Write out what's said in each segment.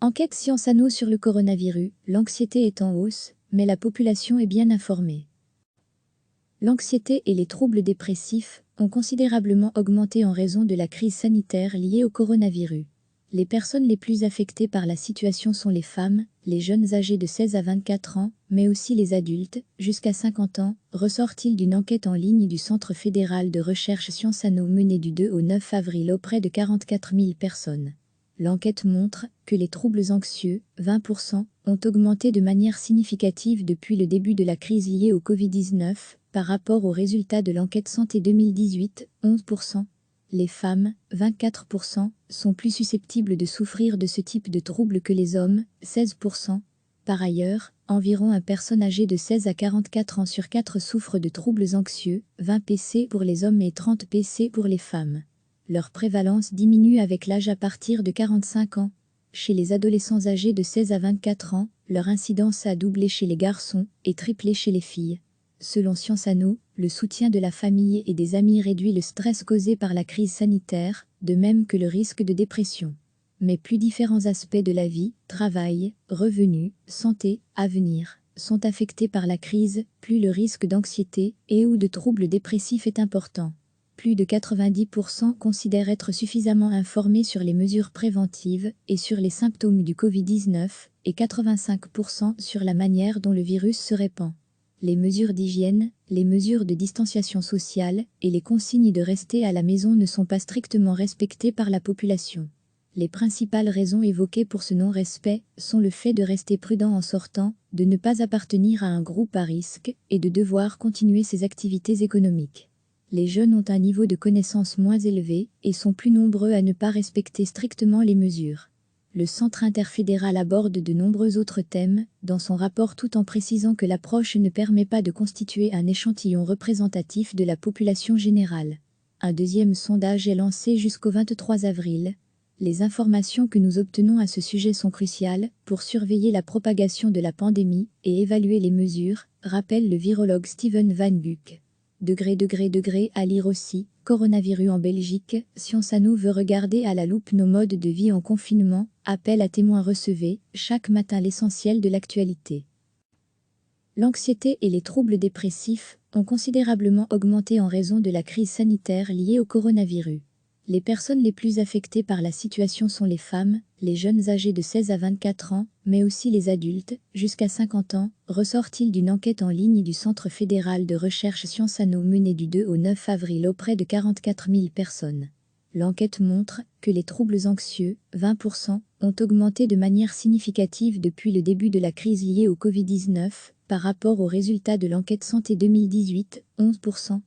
Enquête Science Anno sur le coronavirus, l'anxiété est en hausse, mais la population est bien informée. L'anxiété et les troubles dépressifs ont considérablement augmenté en raison de la crise sanitaire liée au coronavirus. Les personnes les plus affectées par la situation sont les femmes, les jeunes âgés de 16 à 24 ans, mais aussi les adultes, jusqu'à 50 ans, ressort-il d'une enquête en ligne du Centre fédéral de recherche Science Anno menée du 2 au 9 avril auprès de 44 000 personnes. L'enquête montre que les troubles anxieux, 20%, ont augmenté de manière significative depuis le début de la crise liée au Covid-19, par rapport aux résultats de l'enquête santé 2018, 11%. Les femmes, 24%, sont plus susceptibles de souffrir de ce type de troubles que les hommes, 16%. Par ailleurs, environ un personne âgée de 16 à 44 ans sur 4 souffre de troubles anxieux, 20 PC pour les hommes et 30 PC pour les femmes. Leur prévalence diminue avec l'âge à partir de 45 ans. Chez les adolescents âgés de 16 à 24 ans, leur incidence a doublé chez les garçons et triplé chez les filles. Selon Science Anno, le soutien de la famille et des amis réduit le stress causé par la crise sanitaire, de même que le risque de dépression. Mais plus différents aspects de la vie, travail, revenus, santé, avenir, sont affectés par la crise, plus le risque d'anxiété et ou de troubles dépressifs est important. Plus de 90% considèrent être suffisamment informés sur les mesures préventives et sur les symptômes du Covid-19 et 85% sur la manière dont le virus se répand. Les mesures d'hygiène, les mesures de distanciation sociale et les consignes de rester à la maison ne sont pas strictement respectées par la population. Les principales raisons évoquées pour ce non-respect sont le fait de rester prudent en sortant, de ne pas appartenir à un groupe à risque et de devoir continuer ses activités économiques. Les jeunes ont un niveau de connaissance moins élevé et sont plus nombreux à ne pas respecter strictement les mesures. Le Centre interfédéral aborde de nombreux autres thèmes dans son rapport tout en précisant que l'approche ne permet pas de constituer un échantillon représentatif de la population générale. Un deuxième sondage est lancé jusqu'au 23 avril. Les informations que nous obtenons à ce sujet sont cruciales pour surveiller la propagation de la pandémie et évaluer les mesures, rappelle le virologue Steven Van Buck. À lire aussi, coronavirus en Belgique, Science Anno veut regarder à la loupe nos modes de vie en confinement, appel à témoins recevez, chaque matin l'essentiel de l'actualité. L'anxiété et les troubles dépressifs ont considérablement augmenté en raison de la crise sanitaire liée au coronavirus. Les personnes les plus affectées par la situation sont les femmes, les jeunes âgés de 16 à 24 ans, mais aussi les adultes, jusqu'à 50 ans, ressort-il d'une enquête en ligne du Centre fédéral de recherche Science Anno menée du 2 au 9 avril auprès de 44 000 personnes. L'enquête montre que les troubles anxieux, 20%, ont augmenté de manière significative depuis le début de la crise liée au Covid-19, par rapport aux résultats de l'enquête santé 2018, 11%.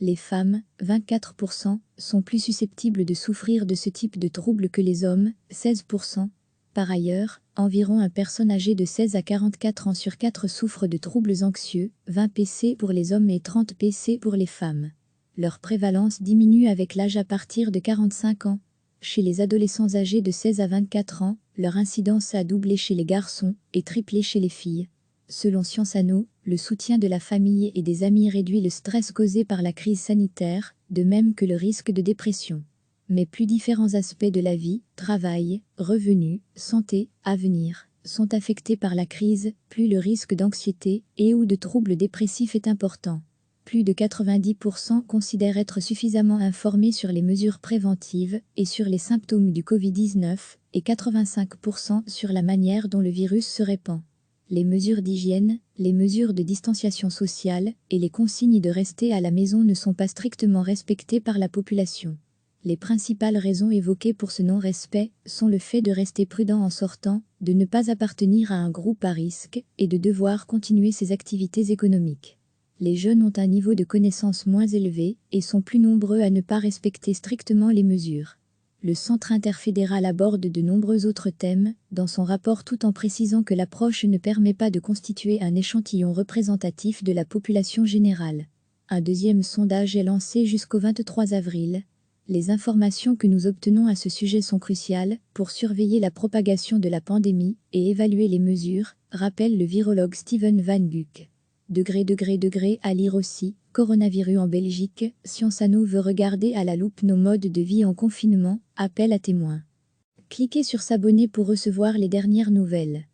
Les femmes, 24%, sont plus susceptibles de souffrir de ce type de troubles que les hommes, 16%. Par ailleurs, environ un personne âgée de 16 à 44 ans sur 4 souffre de troubles anxieux, 20 PC pour les hommes et 30 PC pour les femmes. Leur prévalence diminue avec l'âge à partir de 45 ans. Chez les adolescents âgés de 16 à 24 ans, leur incidence a doublé chez les garçons et triplé chez les filles. Selon Science Anno, le soutien de la famille et des amis réduit le stress causé par la crise sanitaire, de même que le risque de dépression. Mais plus différents aspects de la vie, travail, revenus, santé, avenir, sont affectés par la crise, plus le risque d'anxiété et ou de troubles dépressifs est important. Plus de 90% considèrent être suffisamment informés sur les mesures préventives et sur les symptômes du Covid-19 et 85% sur la manière dont le virus se répand. Les mesures d'hygiène, les mesures de distanciation sociale et les consignes de rester à la maison ne sont pas strictement respectées par la population. Les principales raisons évoquées pour ce non-respect sont le fait de rester prudent en sortant, de ne pas appartenir à un groupe à risque et de devoir continuer ses activités économiques. Les jeunes ont un niveau de connaissance moins élevé et sont plus nombreux à ne pas respecter strictement les mesures. Le Centre interfédéral aborde de nombreux autres thèmes dans son rapport tout en précisant que l'approche ne permet pas de constituer un échantillon représentatif de la population générale. Un deuxième sondage est lancé jusqu'au 23 avril. Les informations que nous obtenons à ce sujet sont cruciales pour surveiller la propagation de la pandémie et évaluer les mesures, rappelle le virologue Steven Van Buck. À lire aussi, coronavirus en Belgique, Science Anno veut regarder à la loupe nos modes de vie en confinement, appel à témoins. Cliquez sur s'abonner pour recevoir les dernières nouvelles.